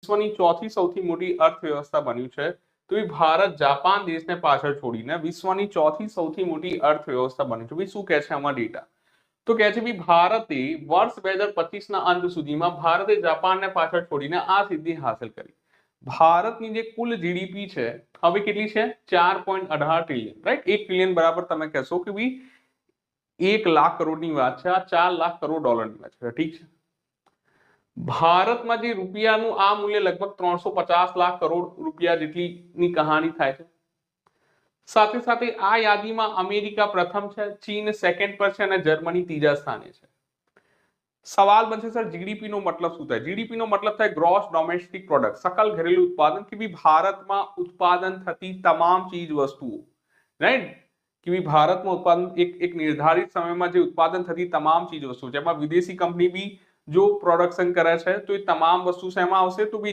વિશ્વની ચોથી સૌથી મોટી અર્થવ્યવસ્થા બન્યું છે તો એ ભારત જાપાન દેશને પાછળ છોડીને વિશ્વની ચોથી સૌથી મોટી અર્થવ્યવસ્થા બન્યું છે. શું કહે છે આમાં ડેટા? તો કહે છે ભારતે વર્ષ 2025 ના અંત સુધીમાં ભારતે જાપાનને પાછળ છોડીને આ સિદ્ધિ હાંસલ કરી. ભારતની જે કુલ જીડીપી છે હવે કેટલી છે? 4.18 ટ્રિલિયન, રાઈટ? 1 ટ્રિલિયન બરાબર તમે કહેશો કે ભાઈ 1 લાખ કરોડની વાત છે, આ 4 લાખ કરોડ ડોલરની વાત છે, ઠીક છે. ભારતમાં જે રૂપિયાનું આ મૂલ્ય લગભગ 350 લાખ કરોડ રૂપિયા જેટલીની કહાની થાય છે. સાથે સાથે આ યાદીમાં અમેરિકા પ્રથમ છે, ચીન સેકન્ડ પર છે અને જર્મની ત્રીજા સ્થાને છે. સવાલ બનશે સર જીડીપી નો મતલબ શું થાય? જીડીપી નો મતલબ થાય ગ્રોસ ડોમેસ્ટિક પ્રોડક્ટ, सकल घरेलू उत्पादन, કે ભાઈ ભારતમાં ઉત્પાદન થતી તમામ ચીજ વસ્તુઓ, રાઈટ? કે ભાઈ ભારતમાં ઉત્પાદન એક નિર્ધારિત સમયમાં જે ઉત્પાદન થતી તમામ ચીજ વસ્તુઓ, જેમાં વિદેશી કંપની બી જો પ્રોડક્શન કરે છે તો એ તમામ વસ્તુ શેમાં આવશે? તો